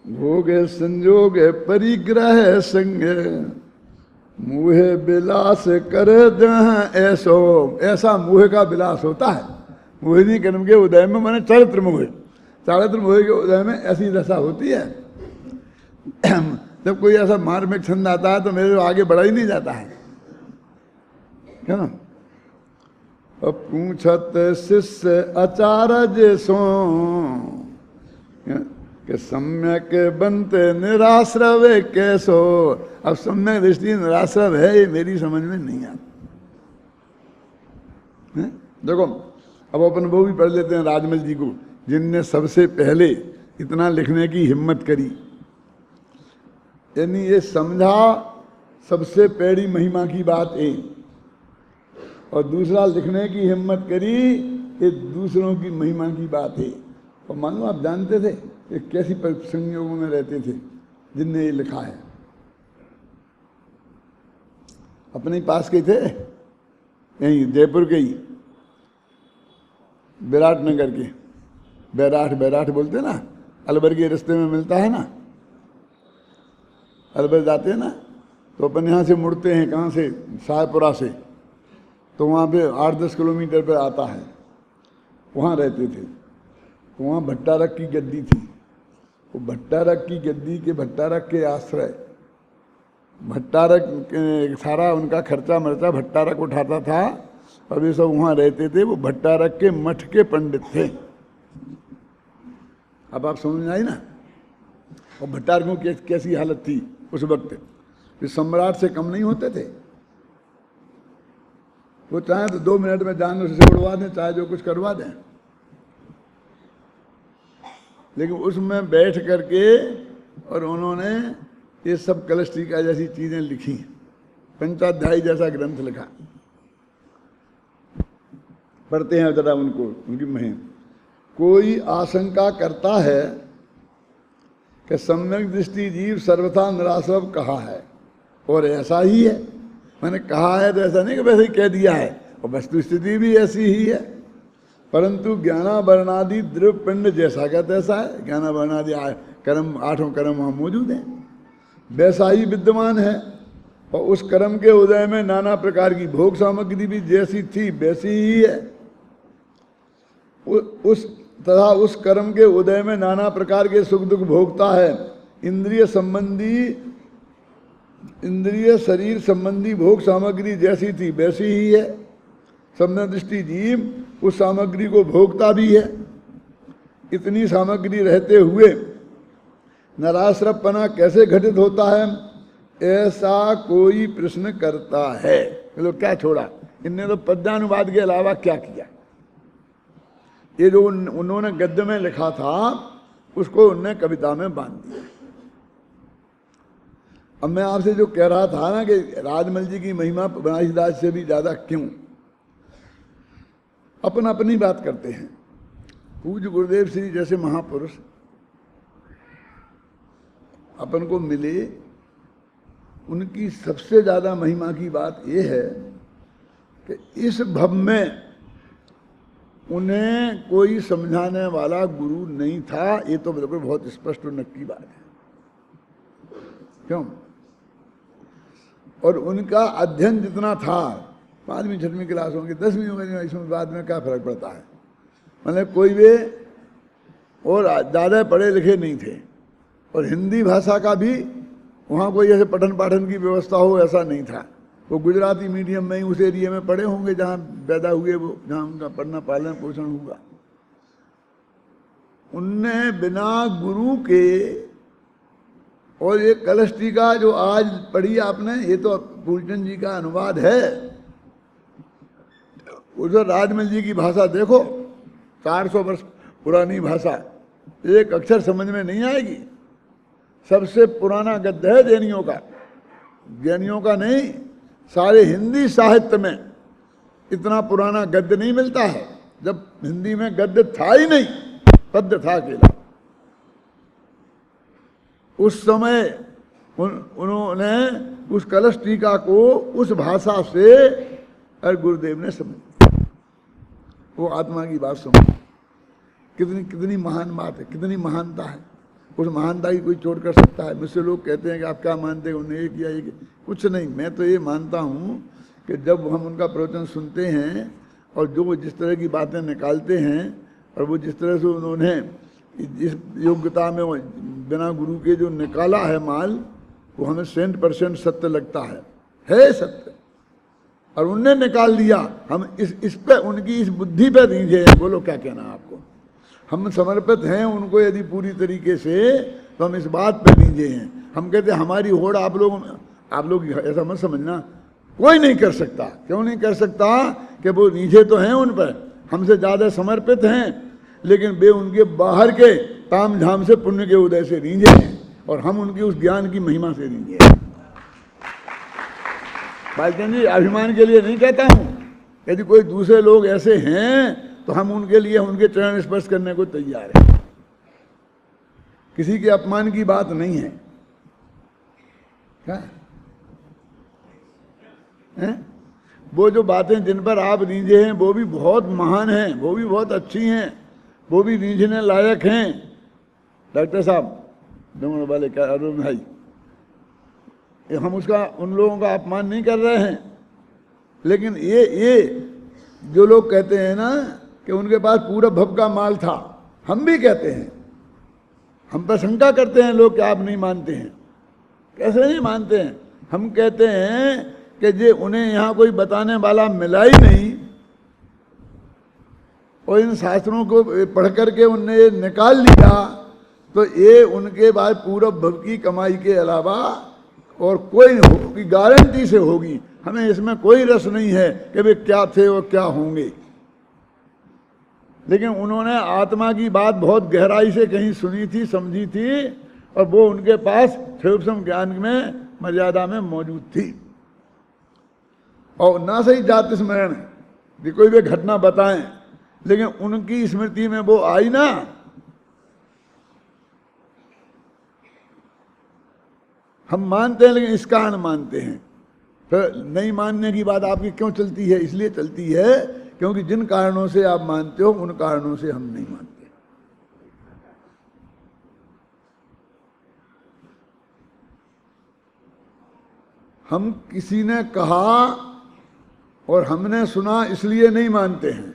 भोग संजोग परिग्रह संग, मुहे विलास कर जहाँ ऐसो। ऐसा मुहे का विलास होता है। मोहिनी कर्म के उदय में, माने चरित्र मुहे, चारित्र मुहे के उदय में ऐसी दशा होती है। जब कोई ऐसा मार्मिक छंद आता है तो मेरे आगे बढ़ा ही नहीं जाता है। क्या? अब पूछत शिष्य आचार्य सो कि सम्यक बनते निराश्रव कैसो। अब सम्यक दृष्टि निराश्रव है, ये मेरी समझ में नहीं आता। देखो, अब अपन वो भी पढ़ लेते हैं राजमल जी को, जिनने सबसे पहले इतना लिखने की हिम्मत करी। यानी ये समझा सबसे पहली महिमा की बात है, और दूसरा लिखने की हिम्मत करी ये दूसरों की महिमा की बात है। और मानो आप जानते थे ये कैसी संयोगों में रहते थे जिनने ये लिखा है। अपने ही पास के थे, यहीं जयपुर के ही, विराटनगर के, बैराठ बोलते ना, अलवर के रास्ते में मिलता है ना, अलवर जाते हैं ना, तो अपन यहाँ से मुड़ते हैं, कहाँ से, शाहपुरा से, तो वहाँ पे 8-10 किलोमीटर पर आता है, वहाँ रहते थे। तो वहाँ भट्टारक की गद्दी थी, वो भट्टारक की गद्दी के भट्टारक के आश्रय, भट्टारक सारा उनका खर्चा मर्चा भट्टारक उठाता था, और वे सब वहाँ रहते थे। वो भट्टारक के मठ के पंडित थे। अब आप समझ में आई ना। और भट्टारकों की कैसी हालत थी उस वक्त, वे सम्राट से कम नहीं होते थे। वो चाहे तो 2 मिनट में जान से उड़वा दें, चाहे जो कुछ करवा दें, लेकिन उसमें बैठ करके और उन्होंने ये सब कलश टीका जैसी चीजें लिखी, पंचाध्यायी जैसा ग्रंथ लिखा। पढ़ते हैं जरा उनको, उनकी महिमा। कोई आशंका करता है कि सम्यक दृष्टि जीव सर्वथा निराश्रव कहा है, और ऐसा ही है। मैंने कहा है तो ऐसा नहीं कि वैसे ही कह दिया है, और वस्तु स्थिति भी ऐसी ही है। परंतु ज्ञानावरणादि द्रव्य पिंड जैसा का तैसा है। ज्ञानावरणादि कर्म, 8 कर्म वहाँ मौजूद हैं, वैसा ही विद्यमान है। और उस कर्म के उदय में नाना प्रकार की भोग सामग्री भी जैसी थी वैसी ही है। उस कर्म के उदय में नाना प्रकार के सुख दुख भोगता है। इंद्रिय शरीर संबंधी भोग सामग्री जैसी थी वैसी ही है। सम्यक दृष्टि जीव उस सामग्री को भोगता भी है। इतनी सामग्री रहते हुए नराश्रपना कैसे घटित होता है, ऐसा कोई प्रश्न करता है। लोग क्या छोड़ा, इनने तो पद्यानुवाद के अलावा क्या किया। ये जो उन्होंने गद्य में लिखा था उसको उनने कविता में बांध दिया। अब मैं आपसे जो कह रहा था ना कि राजमल जी की महिमा बनारसीदास से भी ज्यादा क्यों, अपन अपनी बात करते हैं। पूज्य गुरुदेव श्री जैसे महापुरुष अपन को मिले, उनकी सबसे ज्यादा महिमा की बात यह है कि इस भव में उन्हें कोई समझाने वाला गुरु नहीं था। ये तो बिल्कुल बहुत स्पष्ट और नक्की बात है। क्यों? और उनका अध्ययन जितना था, 5वीं 6वीं क्लासों की, 10वीं होगी, इसमें बाद में क्या फर्क पड़ता है। मतलब कोई वे और ज़्यादा पढ़े लिखे नहीं थे, और हिंदी भाषा का भी वहाँ कोई ऐसे पठन पाठन की व्यवस्था हो ऐसा नहीं था। वो गुजराती मीडियम में ही उस एरिया में पढ़े होंगे जहाँ पैदा हुए, वो जहाँ उनका पढ़ना पालन पोषण हुआ। उनने बिना गुरु के, और ये कलश टीका जो आज पढ़ी आपने, ये तो फूलचंद जी का अनुवाद है। उधर राजमल जी की भाषा देखो, 400 वर्ष पुरानी भाषा, एक अक्षर समझ में नहीं आएगी। सबसे पुराना गद्य है जैनियों का, जैनियों का नहीं, सारे हिंदी साहित्य में इतना पुराना गद्य नहीं मिलता है। जब हिंदी में गद्य था ही नहीं, पद्य था अकेला। उस समय उन्होंने उस कलश टीका को उस भाषा से और गुरुदेव ने समझ, वो आत्मा की बात समझ। कितनी महान बात है, कितनी महानता है। उस महानता की कोई चोट कर सकता है? मुझसे लोग कहते हैं कि आप क्या मानते हैं, उन्होंने ये किया, ये किया। कुछ नहीं, मैं तो ये मानता हूँ कि जब हम उनका प्रवचन सुनते हैं और जो जिस तरह की बातें निकालते हैं, और वो जिस तरह से उन्होंने इस योग्यता में बिना गुरु के जो निकाला है माल, वो हमें 100% सत्य लगता है सत्य। और उनने निकाल दिया, हम इस पे, उनकी इस बुद्धि पे रीझे हैं। बोलो क्या कहना आपको। हम समर्पित हैं उनको यदि पूरी तरीके से, तो हम इस बात पे रीझे हैं। हम कहते हैं हमारी होड़ आप लोग ऐसा मत समझना, कोई नहीं कर सकता। क्यों नहीं कर सकता? कि वो रीझे तो हैं उन पर, हमसे ज़्यादा समर्पित हैं, लेकिन वे उनके बाहर के ताम झाम से पुण्य के उदय से रींझे हैं और हम उनकी उस ज्ञान की महिमा से रींझे हैं। बालचंद जी, अभिमान के लिए नहीं कहता हूँ, यदि कोई दूसरे लोग ऐसे हैं तो हम उनके लिए उनके चरण स्पर्श करने को तैयार हैं। किसी के अपमान की बात नहीं है। क्या है? वो जो बातें जिन पर आप रीझे हैं वो भी बहुत महान हैं, वो भी बहुत अच्छी हैं, वो भी रीझने लायक हैं। डॉक्टर साहब डूंगरों वाले क्या अरुण भाई, हम उसका उन लोगों का अपमान नहीं कर रहे हैं, लेकिन ये जो लोग कहते हैं ना कि उनके पास पूरा भव का माल था, हम भी कहते हैं, हम पर शंका करते हैं लोग कि आप नहीं मानते हैं। कैसे नहीं मानते हैं? हम कहते हैं कि जे उन्हें यहाँ कोई बताने वाला मिला ही नहीं और इन शास्त्रों को पढ़ करके उनने ये निकाल लिया, तो ये उनके बाद पूर्व भव की कमाई के अलावा और कोई होगी, गारंटी से होगी। हमें इसमें कोई रस नहीं है कि वे क्या थे और क्या होंगे, लेकिन उन्होंने आत्मा की बात बहुत गहराई से कहीं सुनी थी, समझी थी, और वो उनके पास सूक्ष्म ज्ञान में मर्यादा में मौजूद थी। और ना सही जाति स्मरण कि कोई भी घटना बताएं, लेकिन उनकी स्मृति में वो आई ना, हम मानते हैं लेकिन इस कारण मानते हैं। फिर नहीं मानने की बात आपकी क्यों चलती है? इसलिए चलती है क्योंकि जिन कारणों से आप मानते हो उन कारणों से हम नहीं मानते। हम किसी ने कहा और हमने सुना इसलिए नहीं मानते हैं,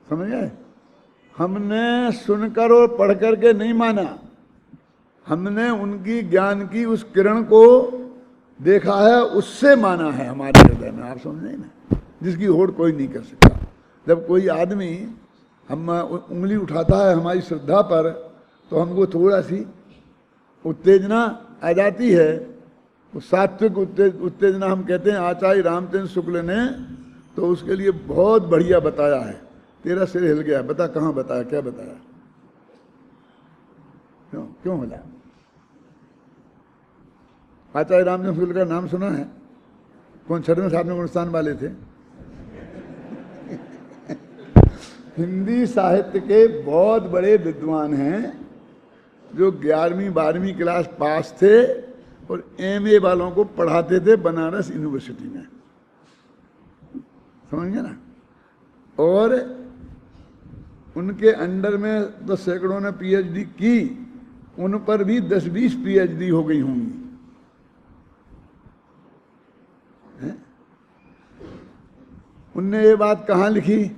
समझ गए? हमने सुनकर और पढ़कर के नहीं माना, हमने उनकी ज्ञान की उस किरण को देखा है, उससे माना है हमारे हृदय में। आप समझ नहीं ना, जिसकी होड़ कोई नहीं कर सकता। जब कोई आदमी हम उंगली उठाता है हमारी श्रद्धा पर, तो हमको थोड़ा सी उत्तेजना आ जाती है। वो सात्विक उत्तेजना हम कहते हैं। आचार्य रामचंद्र शुक्ल ने तो उसके लिए बहुत बढ़िया बताया है। तेरा सिर हिल गया, बता कहाँ बताया, क्या बताया, क्यों हिला? आचार्य रामचंद्र शुक्ल का नाम सुना है? कौन? 6वें 7वें गुणस्थान वाले थे। हिंदी साहित्य के बहुत बड़े विद्वान हैं जो 11वीं 12वीं क्लास पास थे और MA वालों को पढ़ाते थे बनारस यूनिवर्सिटी में, समझ गए ना? और उनके अंडर में तो सैकड़ों ने PhD की, उन पर भी 10-20 PhD हो गई होंगी। उनने ये बात कहाँ लिखी?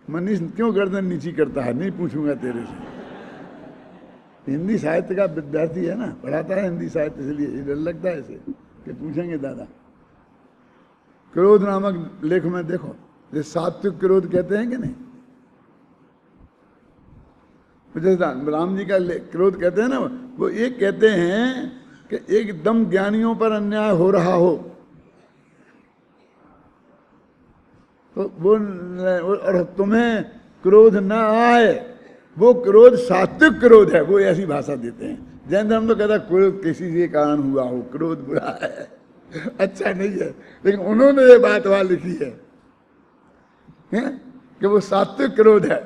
मनीष क्यों गर्दन नीची करता है? नहीं पूछूंगा तेरे से। हिंदी साहित्य का विद्यार्थी है ना, पढ़ाता है हिंदी साहित्य, इसलिए डर लगता है इसे कि पूछेंगे दादा। क्रोध नामक लेख में देखो, ये सात्विक क्रोध कहते हैं कि नहीं? जैसे राम जी का क्रोध कहते हैं ना, वो एक कहते हैं कि एकदम ज्ञानियों पर अन्याय हो रहा हो तो वो, और तुम्हें क्रोध न आए, वो क्रोध सात्विक क्रोध है। वो ऐसी भाषा देते हैं। जैन धर्म तो कहता है क्रोध किसी के कारण हुआ हो, क्रोध बुरा है, अच्छा नहीं है, लेकिन उन्होंने ये बात वहां लिखी है कि वो सात्विक क्रोध है।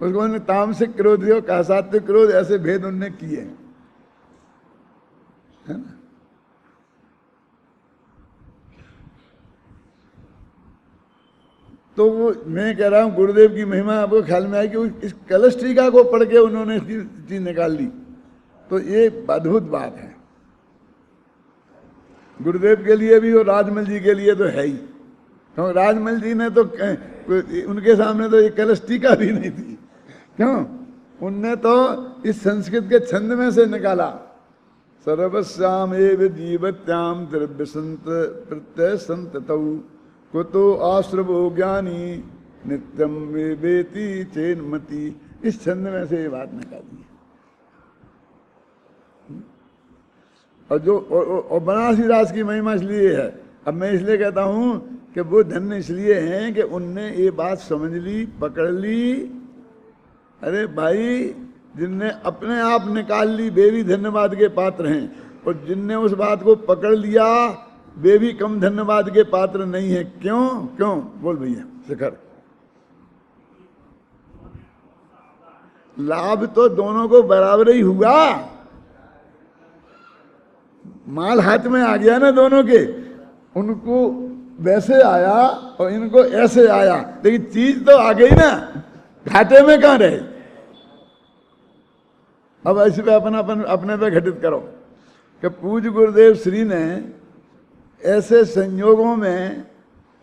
उसको उन्होंने तामसिक क्रोध दिया, कहा सात्विक क्रोध, ऐसे भेद उन्होंने किए हैं, है ना? तो वो मैं कह रहा हूँ गुरुदेव की महिमा आपको ख्याल में आई कि इस कलश टीका को पढ़ के उन्होंने इसकी चीज निकाल ली, तो ये अद्भुत बात है। गुरुदेव के लिए भी और राजमल जी के लिए तो है ही। तो राजमल जी ने तो उनके सामने तो ये कलश टीका भी नहीं थी। क्यों? उनने तो इस संस्कृत के छंद में से निकाला। सर्वस्याम एव जीवत्याम द्रव्य संत प्रत्यय संततौ कुतो आश्रवो ज्ञानी नित्यम वेति चेन्मति। इस छंद में से ये बात निकाली। और जो और बनारसी दास की महिमा इसलिए है, अब मैं इसलिए कहता हूं कि वो धन्य इसलिए हैं कि उनने ये बात समझ ली, पकड़ ली। अरे भाई, जिनने अपने आप निकाल ली वे भी धन्यवाद के पात्र हैं, और जिनने उस बात को पकड़ लिया वे भी कम धन्यवाद के पात्र नहीं है। क्यों? क्यों बोल भैया शिखर। लाभ तो दोनों को बराबर ही हुआ, माल हाथ में आ गया ना दोनों के, उनको वैसे आया और इनको ऐसे आया, लेकिन चीज तो आ गई ना, घाटे में कहां रहे। अब इस पे अपने पे घटित करो कि पूज्य गुरुदेव श्री ने ऐसे संयोगों में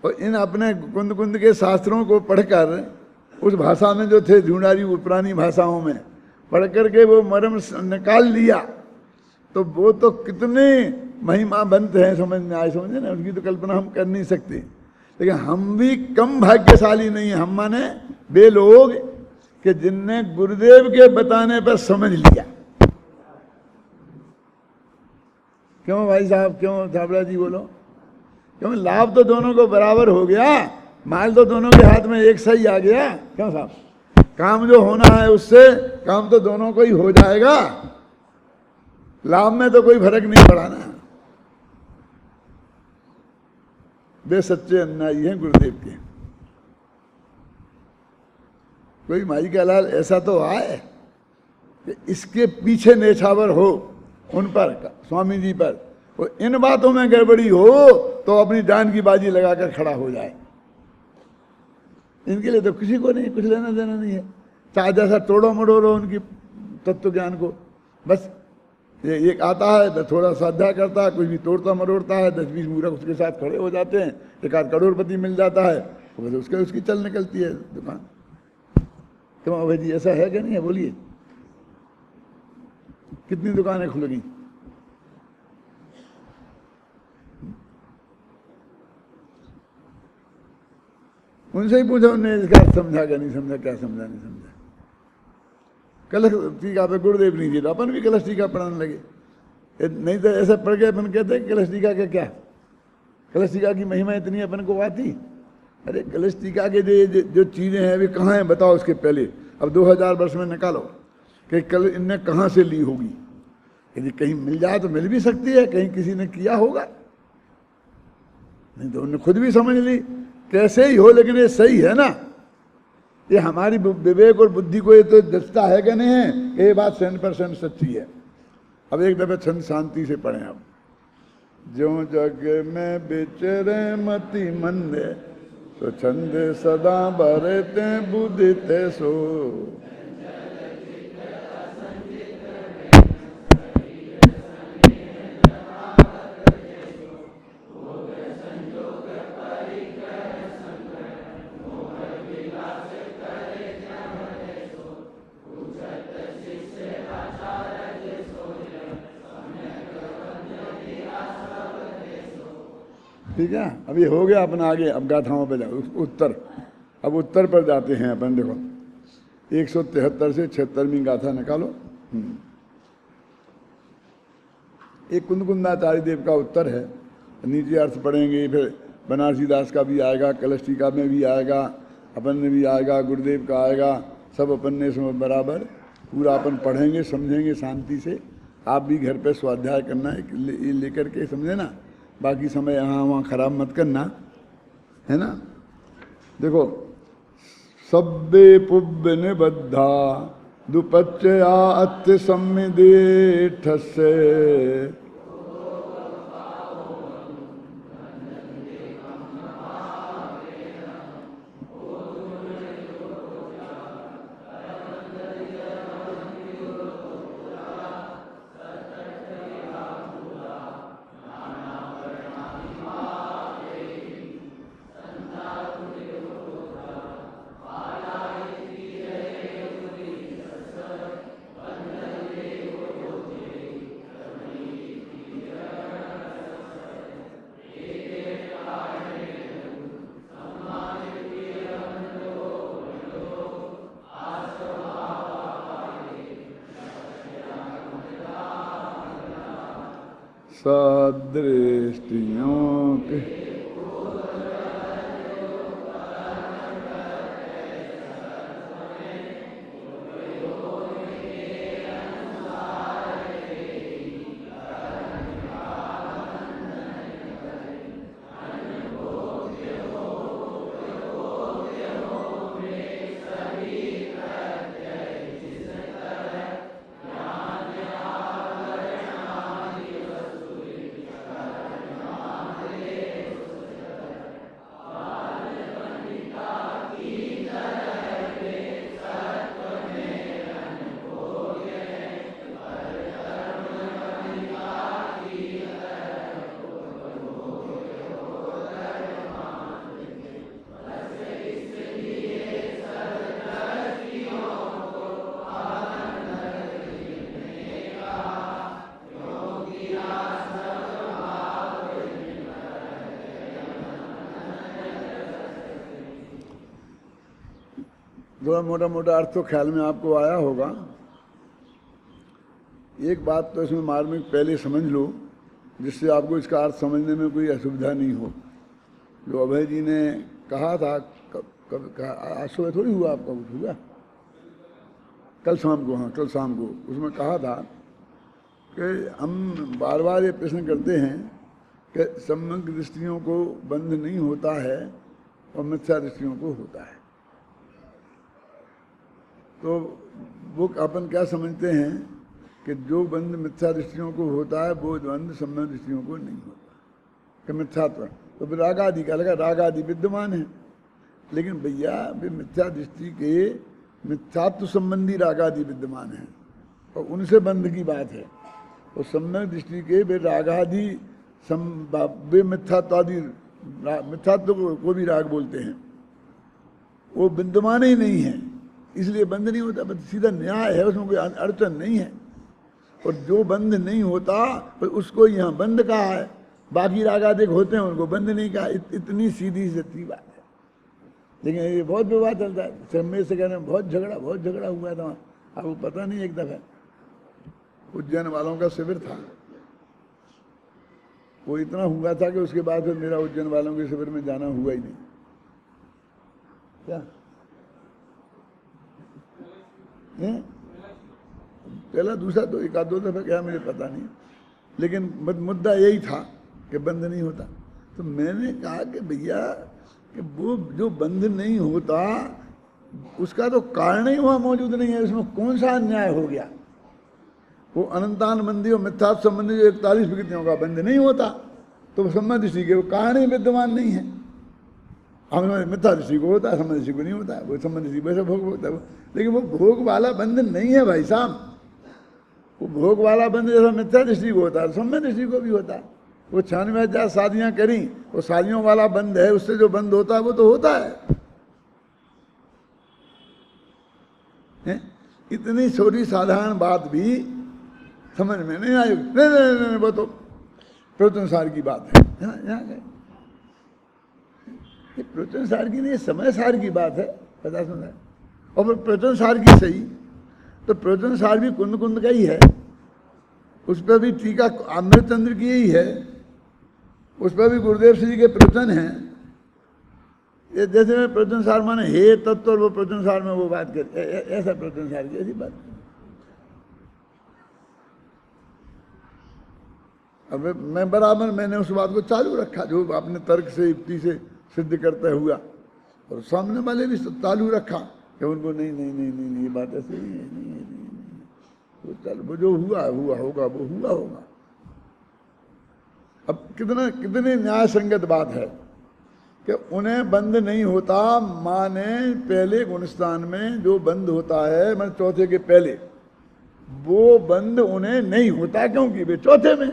और इन अपने कुंद कुंद के शास्त्रों को पढ़कर उस भाषा में जो थे झूठारी पुरानी भाषाओं में पढ़ करके वो मर्म निकाल लिया, तो वो तो कितने महिमा बनते हैं, समझ में आए, समझे ना, उनकी तो कल्पना हम कर नहीं सकते। लेकिन हम भी कम भाग्यशाली नहीं है, हम माने वे लोग कि जिनने गुरुदेव के बताने पर समझ लिया। क्यों भाई साहब, क्यों छाबड़ा जी बोलो? क्यों? लाभ तो दोनों को बराबर हो गया, माल तो दोनों के हाथ में एक सही आ गया। क्यों साहब? काम जो होना है उससे काम तो दोनों को ही हो जाएगा, लाभ में तो कोई फर्क नहीं पड़ा ना। वे सच्चे अनुयायी हैं गुरुदेव के। कोई माई का लाल ऐसा तो आए कि इसके पीछे नेछावर हो उन पर, स्वामी जी पर, और इन बातों में गड़बड़ी हो तो अपनी जान की बाजी लगाकर खड़ा हो जाए। इनके लिए तो किसी को नहीं, कुछ लेना देना नहीं है, चाहे जैसा तोड़ो मड़ोड़ो उनकी तत्व ज्ञान को। बस ये एक आता है तो थोड़ा सा अध्याय करता है, कुछ भी तोड़ता मरोड़ता है, 10-20 मूर्ख उसके साथ खड़े हो जाते हैं, एक आध करोड़पति मिल जाता है, तो उसके उसकी चल निकलती है दुकान। क्यों भाई जी, ऐसा है कि नहीं है? बोलिए, कितनी दुकानें खुल गई? उनसे ही पूछा, उन्होंने इसका समझा क्या नहीं समझा, क्या समझा नहीं समझा। कलश टीका पे गुरुदेव नहीं दिया, अपन भी कलश टीका पढ़ाने लगे। नहीं तो ऐसा पढ़ गए अपन कहते कलश टीका के क्या, कलश टीका की महिमा इतनी अपन को आती। अरे कलश टीका के जो चीज़ें हैं वे कहाँ हैं बताओ उसके पहले। अब 2000 वर्ष में निकालो कि कल इनने कहाँ से ली होगी। यदि कहीं मिल जाए तो मिल भी सकती है, कहीं किसी ने किया होगा, नहीं तो उन्होंने खुद भी समझ ली कैसे ही हो, लेकिन ये सही है ना। ये हमारी विवेक और बुद्धि को ये तो दसता है कि नहीं है कि ये बात 100% सच्ची है। अब एक दफे छंद शांति से पढ़ें। अब जो जग में बिचरे मति मंदे, तो छंद सदा भरते बुद्धते सो। ठीक है, अब ये हो गया अपना। आगे अब गाथाओं पे जाओ, उत्तर। अब उत्तर पर जाते हैं अपन। देखो 173 से 76वीं गाथा निकालो। एक कुंदकुंदाचार्य देव का उत्तर है, नीचे अर्थ पढ़ेंगे, फिर बनारसी दास का भी आएगा, कलश टीका में भी आएगा, अपन में भी आएगा, गुरुदेव का आएगा, सब अपन ने बराबर पूरा अपन पढ़ेंगे, समझेंगे शांति से। आप भी घर पे स्वाध्याय करना है लेकर के, समझे ना। बाकी समय यहाँ वहाँ खराब मत करना, है ना। देखो, सब्बे पुब्ब निबद्धा दुपच्चया अत्य सम्मिदेठ से, सदृष्टियों के थोड़ा मोटा मोटा अर्थ तो ख्याल में आपको आया होगा। एक बात तो इसमें मार्मिक पहले समझ लो, जिससे आपको इसका अर्थ समझने में कोई असुविधा नहीं हो। जो अभय जी ने कहा था, आज सुबह थोड़ी हुआ, आपका कुछ हुआ? कल शाम को, हाँ कल शाम को उसमें कहा था कि हम बार बार ये प्रश्न करते हैं कि सम्यक दृष्टियों को बंध नहीं होता है और मिथ्या दृष्टियों को होता है। तो वो अपन क्या समझते हैं कि जो बंध मिथ्या दृष्टियों को होता है वो बंध सम्यक दृष्टियों को नहीं होता, कि मिथ्यात्व। तो फिर राग आदि का लगा, राग आदि विद्यमान है, लेकिन भैया वे मिथ्या दृष्टि के मिथ्यात्व संबंधी राग आदि विद्यमान है और उनसे बंध की बात है। और सम्यक दृष्टि के वे राग आदि वे मिथ्यात्वादि, मिथ्यात्व को भी राग बोलते हैं, वो विद्यमान ही नहीं है, इसलिए बंध नहीं होता। बस सीधा न्याय है, उसमें कोई अड़चन नहीं है। और जो बंध नहीं होता तो उसको यहाँ बंध कहा है, बाकी रागादिक होते हैं उनको बंध नहीं कहा। इतनी सीधी सच्ची बात है। लेकिन ये बहुत विवाद चलता है, सम्मेद से कहने बहुत झगड़ा हुआ था। आपको पता नहीं, एक दफा उज्जैन वालों का शिविर था, वो इतना हुआ था कि उसके बाद फिर मेरा उज्जैन वालों के शिविर में जाना हुआ ही नहीं। क्या पहला दूसरा तो एक आध दो दफा क्या मुझे पता नहीं, लेकिन मुद्दा यही था कि बंद नहीं होता। तो मैंने कहा कि भैया कि वो जो बंद नहीं होता उसका तो कारण ही वहाँ मौजूद नहीं है, उसमें कौन सा अन्याय हो गया। वो अनंतान बंदी और मिथ्यात्व संबंधी जो 41 विकृतियों का बंद नहीं होता तो सम्यक दृष्टि के वो कारण ही विद्यमान नहीं है। हमें मिथ्या दृष्टि को होता है, सम्यक दृष्टि को नहीं होता है। वो सम्यक दृष्टि वैसे भोग होता है, लेकिन वो भोग वाला बंध नहीं है भाई साहब। वो भोग वाला बंध जैसा मिथ्या दृष्टि को होता है, सम्यक दृष्टि को भी होता है। वो 96,000 शादियाँ करी, वो शादियों वाला बंध है, उससे जो बंध होता है वो तो होता है। इतनी छोटी साधारण बात भी समझ में नहीं आई। नहीं, वो तो प्रवचनसार की बात है। यहाँ गए प्रवचनसार की नहीं, समय सार की बात है, पता सुना है। और प्रवचनसार की सही तो प्रवचनसार भी कुंद कुंद का ही है, उस पर भी टीका अमृतचंद्र की ही है, उस पर भी गुरुदेव श्री के प्रवचन हैं। ये जैसे में प्रवचनसार माने हे तत्व, और वो प्रवचनसार में वो बात कर, ऐसा प्रवचनसार की ऐसी बात। अब मैं बराबर मैंने उस बात को चालू रखा जो आपने तर्क से युक्ति से सिद्ध करता हुआ, और सामने वाले भी चालू रखा कि उनको नहीं ये बात ऐसे नहीं है, नहीं। वो चल वो जो हुआ होगा, वो हुआ होगा। अब कितने न्याय संगत बात है कि उन्हें बंद नहीं होता। माने पहले गुणस्थान में जो बंद होता है, मतलब चौथे के पहले, वो बंद उन्हें नहीं होता क्योंकि वे चौथे में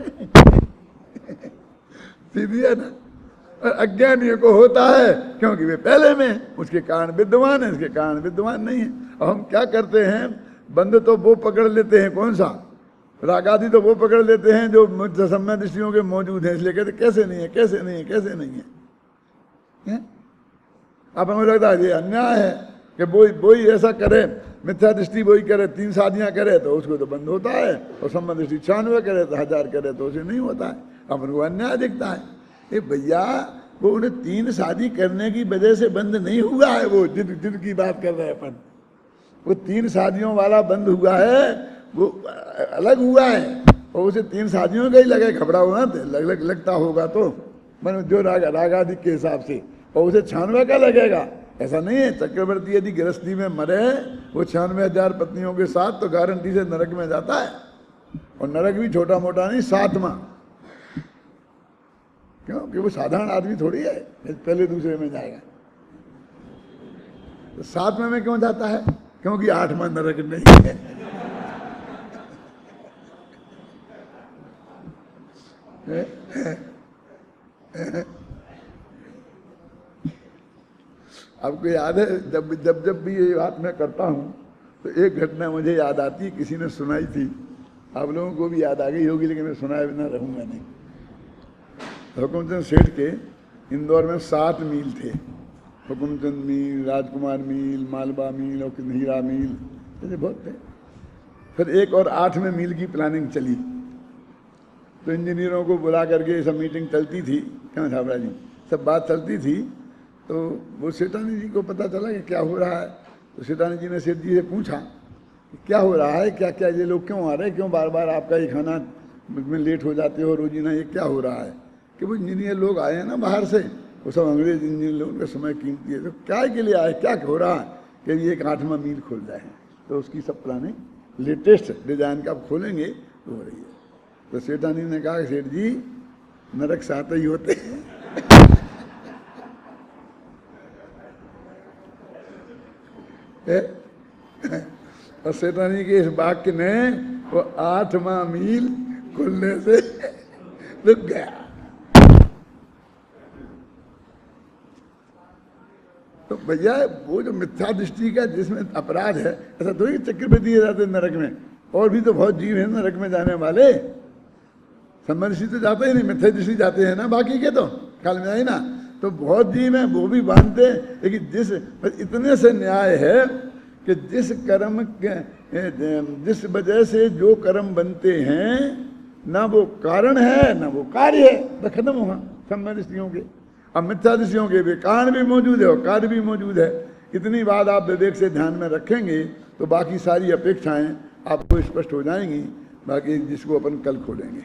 सीधी है ना। और अज्ञानियों को होता है क्योंकि वे पहले में, उसके कारण विद्यमान है, इसके कारण विद्यमान नहीं है। और हम क्या करते हैं, बंद तो वो पकड़ लेते हैं, कौन सा रागादि तो वो पकड़ लेते हैं जो सम्यक दृष्टियों के मौजूद हैं, इसलिए कहते कैसे नहीं है, कैसे नहीं है, कैसे नहीं है। अब हमें लगता है ये अन्याय है, कि वही ऐसा करे, मिथ्या दृष्टि वही करे, 3 शादियां करे तो उसको तो बंद होता है, और संबंध दृष्टि 96 करे तो 1000 करे तो उसे नहीं होता है, अपन को अन्याय दिखता है। ये भैया वो उन्हें 3 शादी करने की वजह से बंद नहीं हुआ है, वो जिनकी बात कर रहे हैं अपन, वो 3 शादियों वाला बंद हुआ है, वो अलग हुआ है, और उसे 3 शादियों का ही लगे घबरा होना लगता होगा तो मन जो रागाधिक के हिसाब से, और उसे 96 का लगेगा, ऐसा नहीं है। चक्रवर्ती यदि गृहस्थी में मरे वो 96,000 पत्नियों के साथ तो गारंटी से नरक में जाता है, और नरक भी छोटा मोटा नहीं, 7वां। क्यों? कि वो साधारण आदमी थोड़ी है पहले दूसरे में जाएगा, तो 7वें में क्यों जाता है? क्योंकि 8वां नरक नहीं है। आपको याद है जब भी ये बात मैं करता हूँ तो एक घटना मुझे याद आती है, किसी ने सुनाई थी, आप लोगों को भी याद आ गई होगी, लेकिन मैं सुनाए बिना रहूँगा नहीं। हुकुमचंद सेठ के इंदौर में 7 मील थे, हुकुमचंद मील, राजकुमार मील, मालवा मील और हीरा मील, ऐसे बहुत थे। फिर एक और 8वें मील की प्लानिंग चली, तो इंजीनियरों को बुला करके सब मीटिंग चलती थी, क्यों छाबड़ा जी, सब बात चलती थी। तो वो सेठानी जी को पता चला कि क्या हो रहा है, तो सेठानी जी ने सेठ जी से पूछा कि क्या हो रहा है, क्या क्या ये लोग क्यों आ रहे हैं, क्यों बार बार आपका ये खाना में लेट हो जाते हो रोजीना, ये क्या हो रहा है? कि वो इंजीनियर लोग आए हैं ना बाहर से, वो सब अंग्रेज इंजीनियर लोग, उनका समय कीमती है, तो क्या के लिए आए, क्या हो रहा है कि ये एक 8वां मील खुल जाए, तो उसकी सब प्लानिंग लेटेस्ट डिजाइन का आप खोलेंगे तो हो रही है। तो सेठानी ने कहा कि सेठ जी नरक 7 ही होते हैं। और सेठानी के इस वाक्य ने वो 8वां मील खुलने से रुक गया। तो भैया वो जो मिथ्या दृष्टि का जिसमें अपराध है, ऐसा थोड़ी चक्र दिए जाते नरक में, और भी तो बहुत जीव हैं नरक में जाने वाले। संबंधी तो जाते ही नहीं, मिथ्या दृष्टि जाते हैं ना, बाकी के तो काल में आई ना, तो बहुत जीव हैं वो भी बांधते हैं। लेकिन इतने से न्याय है कि जिस वजह से जो कर्म बनते हैं, ना वो कारण है ना वो कार्य है, तो खत्म हुआ संबंधियों के। अब मिथ्या दृष्टियों के भी कारण भी मौजूद है और कार्य भी मौजूद है। इतनी बात आप विवेक से ध्यान में रखेंगे तो बाकी सारी अपेक्षाएं आपको स्पष्ट हो जाएंगी। बाकी जिसको अपन कल खोलेंगे।